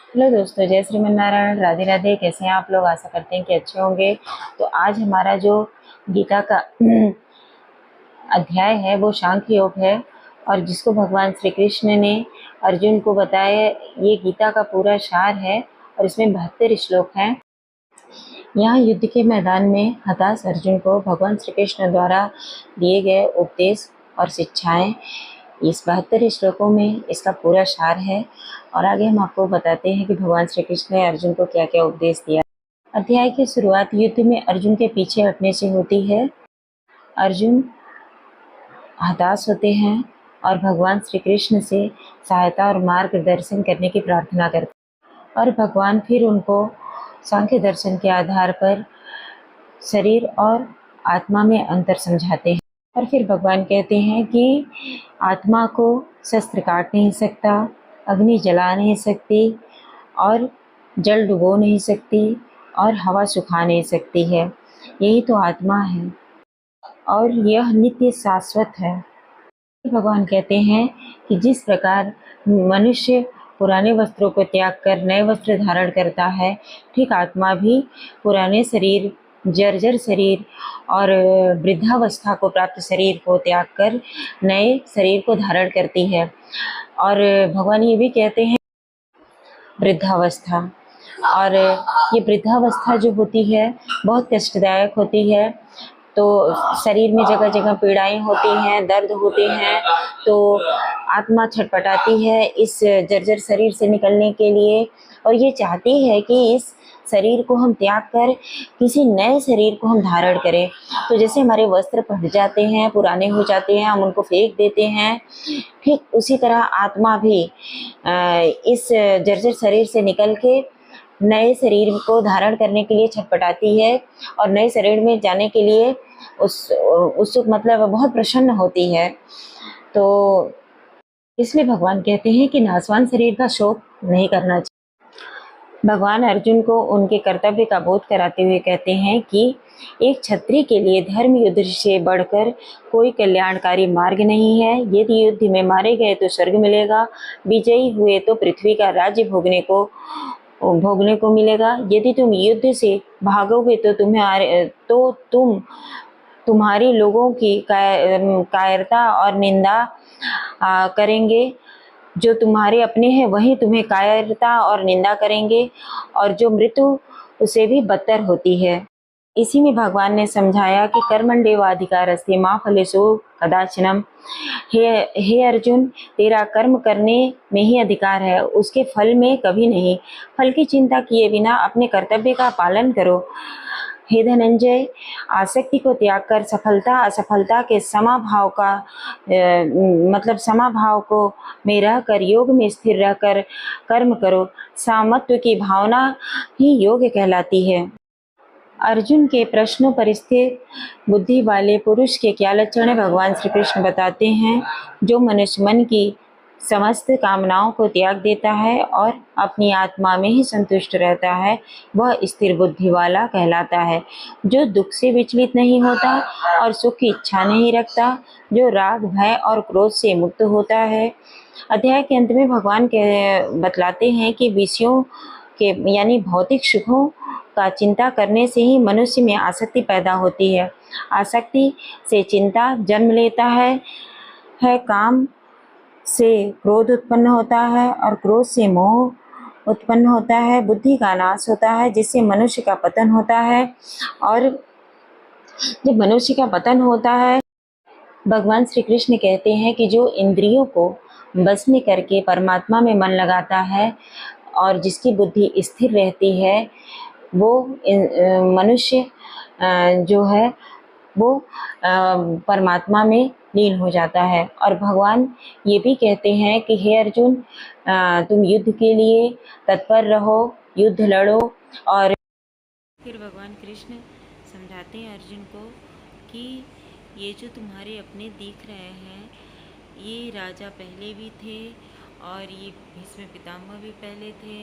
Hello दोस्तों, जय श्रीमन नारायण, राधे राधे। कैसे हैं आप लोग? आशा करते हैं कि अच्छे होंगे। तो आज हमारा जो गीता का अध्याय है वो सांख्य योग है, और जिसको भगवान श्री कृष्ण ने अर्जुन को बताया। ये गीता का पूरा सार है और इसमें 72 श्लोक हैं। यहाँ युद्ध के मैदान में हताश अर्जुन को भगवान श्री कृष्ण द्वारा दिए गए उपदेश और शिक्षाएं इस 72 श्लोकों में इसका पूरा सार है। और आगे हम आपको बताते हैं कि भगवान श्री कृष्ण ने अर्जुन को क्या क्या उपदेश दिया। अध्याय की शुरुआत युद्ध में अर्जुन के पीछे हटने से होती है। अर्जुन हताश होते हैं और भगवान श्री कृष्ण से सहायता और मार्गदर्शन करने की प्रार्थना करते हैं, और भगवान फिर उनको सांख्य दर्शन के आधार पर शरीर और आत्मा में अंतर समझाते हैं। और फिर भगवान कहते हैं कि आत्मा को शस्त्र काट नहीं सकता, अग्नि जला नहीं सकती, और जल डुबो नहीं सकती, और हवा सुखा नहीं सकती है। यही तो आत्मा है और यह नित्य शाश्वत है। भगवान कहते हैं कि जिस प्रकार मनुष्य पुराने वस्त्रों को त्याग कर नए वस्त्र धारण करता है, ठीक आत्मा भी पुराने शरीर, जर्जर शरीर और वृद्धावस्था को प्राप्त शरीर को त्याग कर नए शरीर को धारण करती है। और भगवान ये भी कहते हैं वृद्धावस्था, और ये वृद्धावस्था जो होती है बहुत कष्टदायक होती है। तो शरीर में जगह जगह पीड़ाएं होती हैं, दर्द होते हैं, तो आत्मा छटपटाती है इस जर्जर शरीर से निकलने के लिए, और ये चाहती है कि इस शरीर को हम त्याग कर किसी नए शरीर को हम धारण करें। तो जैसे हमारे वस्त्र फट जाते हैं, पुराने हो जाते हैं, हम उनको फेंक देते हैं, ठीक उसी तरह आत्मा भी इस जर्जर शरीर से निकल के नए शरीर को धारण करने के लिए छटपटाती है, और नए शरीर में जाने के लिए उत्सुक मतलब बहुत प्रसन्न होती है। तो इसलिए भगवान कहते हैं कि नाशवान शरीर का शोक नहीं करना चाहिए। भगवान अर्जुन को उनके कर्तव्य का बोध कराते हुए कहते हैं कि एक क्षत्रिय के लिए धर्म युद्ध से बढ़कर कोई कल्याणकारी मार्ग नहीं है। यदि युद्ध में मारे गए तो स्वर्ग मिलेगा, विजयी हुए तो पृथ्वी का राज्य भोगने को मिलेगा। यदि तुम युद्ध से भागोगे तो तुम्हारे लोगों की कायरता और निंदा करेंगे। जो तुम्हारे अपने हैं वही तुम्हें कायरता और निंदा करेंगे, और जो मृत्यु उसे भी बदतर होती है। इसी में भगवान ने समझाया कि कर्मण्येवाधिकारस्ते मा फलेषु कदाचन। हे अर्जुन, तेरा कर्म करने में ही अधिकार है, उसके फल में कभी नहीं। फल की चिंता किए बिना अपने कर्तव्य का पालन करो। हे धनंजय, आसक्ति को त्याग कर सफलता असफलता के समाभाव का मतलब समाभाव को में रहकर योग में स्थिर रहकर कर्म करो। सामत्व की भावना ही योग कहलाती है। अर्जुन के प्रश्नों पर स्थिर बुद्धि वाले पुरुष के क्या लक्षण है, भगवान श्री कृष्ण बताते हैं। जो मनुष्य मन की समस्त कामनाओं को त्याग देता है और अपनी आत्मा में ही संतुष्ट रहता है, वह स्थिर बुद्धि वाला कहलाता है। जो दुख से विचलित नहीं होता और सुख की इच्छा नहीं रखता, जो राग, भय और क्रोध से मुक्त होता है। अध्याय के अंत में भगवान बतलाते हैं कि विषयों के यानी भौतिक सुखों का चिंता करने से ही मनुष्य में आसक्ति पैदा होती है। आसक्ति से चिंता जन्म लेता है काम से क्रोध उत्पन्न होता है, और क्रोध से मोह उत्पन्न होता है। बुद्धि का नाश होता है, जिससे मनुष्य का पतन होता है। और जब मनुष्य का पतन होता है, भगवान श्री कृष्ण कहते हैं कि जो इंद्रियों को बस में करके परमात्मा में मन लगाता है और जिसकी बुद्धि स्थिर रहती है, वो मनुष्य जो है वो परमात्मा में लीन हो जाता है। और भगवान ये भी कहते हैं कि हे अर्जुन, तुम युद्ध के लिए तत्पर रहो, युद्ध लड़ो। और फिर भगवान कृष्ण समझाते हैं अर्जुन को कि ये जो तुम्हारे अपने दिख रहे हैं, ये राजा पहले भी थे और ये भीष्म पितामह भी पहले थे।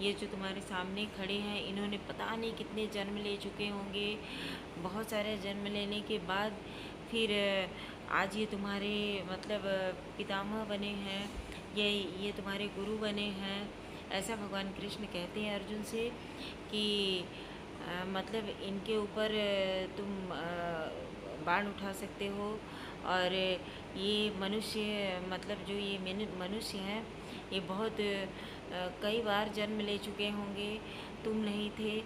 ये जो तुम्हारे सामने खड़े हैं, इन्होंने पता नहीं कितने जन्म ले चुके होंगे। बहुत सारे जन्म लेने के बाद फिर आज ये तुम्हारे मतलब पितामह बने हैं, ये तुम्हारे गुरु बने हैं। ऐसा भगवान कृष्ण कहते हैं अर्जुन से कि मतलब इनके ऊपर तुम बाण उठा सकते हो, और ये मनुष्य मतलब जो ये मनुष्य हैं ये बहुत कई बार जन्म ले चुके होंगे, तुम नहीं थे,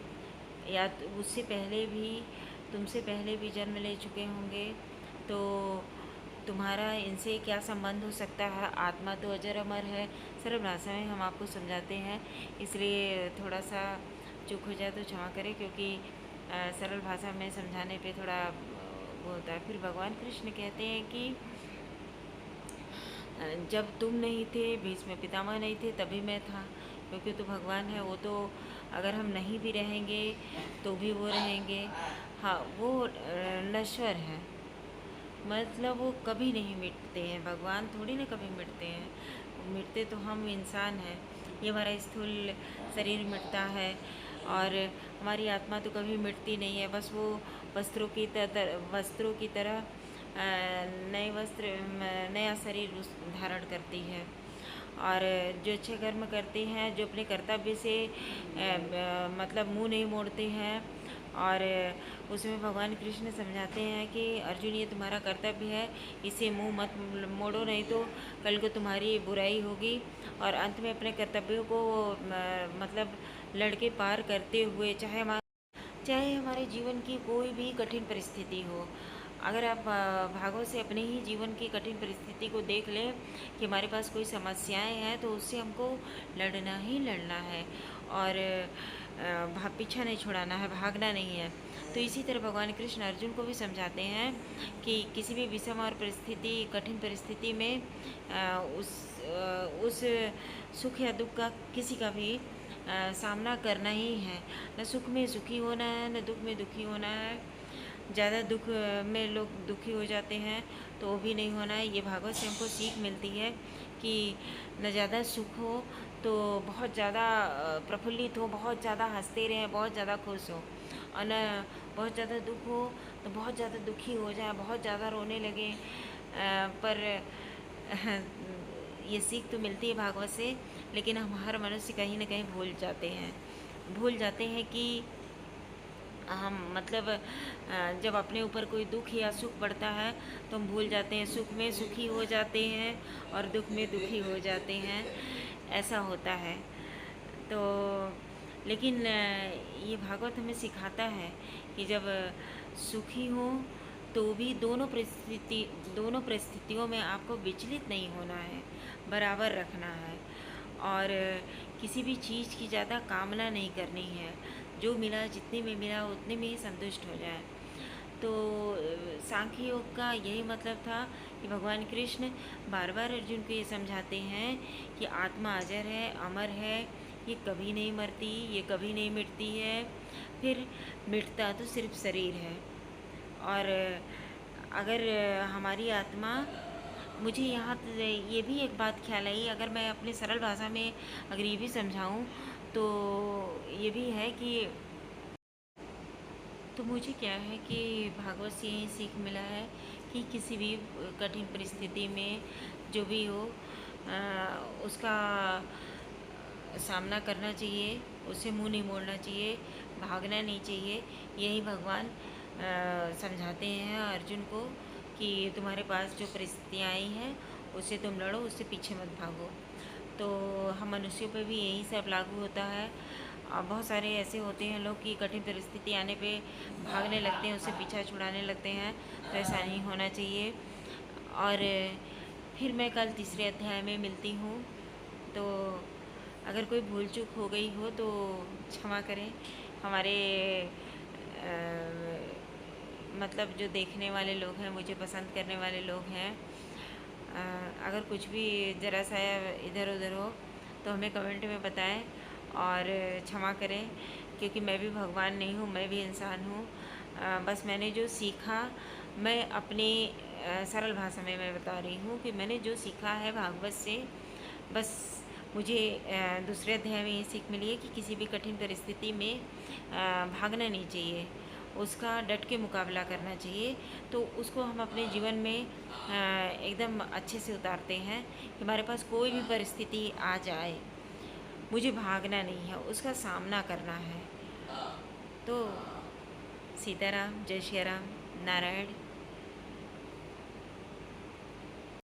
या उससे पहले भी तुमसे पहले भी जन्म ले चुके होंगे, तो तुम्हारा इनसे क्या संबंध हो सकता है। आत्मा तो अजर अमर है। सरल भाषा में हम आपको समझाते हैं, इसलिए थोड़ा सा चूक हो जाए तो क्षमा करें, क्योंकि सरल भाषा में समझाने पे थोड़ा वो होता है। फिर भगवान कृष्ण कहते हैं कि जब तुम नहीं थे, भीष्म पितामह नहीं थे, तभी मैं था, क्योंकि तो भगवान है, वो तो अगर हम नहीं भी रहेंगे तो भी वो रहेंगे। हाँ, वो नश्वर है, मतलब वो कभी नहीं मिटते हैं। भगवान थोड़ी ना कभी मिटते हैं, मिटते तो हम इंसान हैं। ये हमारा स्थूल शरीर मिटता है, और हमारी आत्मा तो कभी मिटती नहीं है। बस वो वस्त्रों की तरह नए वस्त्र नया शरीर धारण करती है। और जो अच्छे कर्म करते हैं, जो अपने कर्तव्य से मतलब मुंह नहीं मोड़ते हैं, और उसमें भगवान कृष्ण समझाते हैं कि अर्जुन, ये तुम्हारा कर्तव्य है, इसे मुंह मत मोड़ो, नहीं तो कल को तुम्हारी बुराई होगी। और अंत में अपने कर्तव्यों को मतलब लड़के पार करते हुए, चाहे हमारे जीवन की कोई भी कठिन परिस्थिति हो, अगर आप भागों से अपने ही जीवन की कठिन परिस्थिति को देख लें कि हमारे पास कोई समस्याएं हैं, तो उससे हमको लड़ना ही लड़ना है, और पीछा नहीं छुड़ाना है, भागना नहीं है। तो इसी तरह भगवान कृष्ण अर्जुन को भी समझाते हैं कि किसी भी विषम और कठिन परिस्थिति में उस सुख या दुख का किसी का भी सामना करना ही है। न सुख में सुखी होना है, न दुख में दुखी होना है। ज़्यादा दुख में लोग दुखी हो जाते हैं, तो वो भी नहीं होना है। ये भागवत से हमको सीख मिलती है कि न ज़्यादा सुख हो तो बहुत ज़्यादा प्रफुल्लित हो, बहुत ज़्यादा हंसते रहें, बहुत ज़्यादा खुश हो, और न बहुत ज़्यादा दुख हो तो बहुत ज़्यादा दुखी हो जाए, बहुत ज़्यादा रोने लगे। पर ये सीख तो मिलती है भागवत से, लेकिन हम हर मनुष्य कहीं ना कहीं भूल जाते हैं कि हम मतलब जब अपने ऊपर कोई दुख या सुख पड़ता है तो हम भूल जाते हैं, सुख में सुखी हो जाते हैं और दुख में दुखी हो जाते हैं, ऐसा होता है। तो लेकिन ये भागवत हमें सिखाता है कि जब सुखी हो तो भी दोनों परिस्थितियों में आपको विचलित नहीं होना है, बराबर रखना है, और किसी भी चीज़ की ज़्यादा कामना नहीं करनी है। जो मिला, जितने में मिला उतने में ही संतुष्ट हो जाए। तो सांख्य योग का यही मतलब था कि भगवान कृष्ण बार बार अर्जुन को ये समझाते हैं कि आत्मा अजर है, अमर है, ये कभी नहीं मरती, ये कभी नहीं मिटती है। फिर मिटता तो सिर्फ शरीर है। और अगर हमारी आत्मा, मुझे यहाँ ये भी एक बात ख्याल आई, अगर मैं अपनी सरल भाषा में अगर ये भी समझाऊँ तो ये भी है कि, तो मुझे क्या है कि भागवत से यही सीख मिला है कि किसी भी कठिन परिस्थिति में जो भी हो उसका सामना करना चाहिए, उससे मुंह नहीं मोड़ना चाहिए, भागना नहीं चाहिए। यही भगवान समझाते हैं अर्जुन को कि तुम्हारे पास जो परिस्थितियाँ आई हैं उससे तुम लड़ो, उससे पीछे मत भागो। तो हम मनुष्यों पर भी यही सब लागू होता है। बहुत सारे ऐसे होते हैं लोग कि कठिन परिस्थिति आने पे भागने लगते हैं, उससे पीछा छुड़ाने लगते हैं, तो ऐसा नहीं होना चाहिए। और फिर मैं कल तीसरे अध्याय में मिलती हूँ, तो अगर कोई भूल चूक हो गई हो तो क्षमा करें। हमारे मतलब जो देखने वाले लोग हैं, मुझे पसंद करने वाले लोग हैं, अगर कुछ भी ज़रा सा इधर उधर हो तो हमें कमेंट में बताएं और क्षमा करें, क्योंकि मैं भी भगवान नहीं हूँ, मैं भी इंसान हूँ। बस मैंने जो सीखा, मैं अपनी सरल भाषा में मैं बता रही हूँ कि मैंने जो सीखा है भागवत से, बस मुझे दूसरे अध्याय में ये सीख मिली है कि किसी भी कठिन परिस्थिति में भागना नहीं चाहिए, उसका डट के मुकाबला करना चाहिए। तो उसको हम अपने जीवन में एकदम अच्छे से उतारते हैं कि हमारे पास कोई भी परिस्थिति आ जाए मुझे भागना नहीं है, उसका सामना करना है। तो सीताराम, जय श्री राम, नारायण।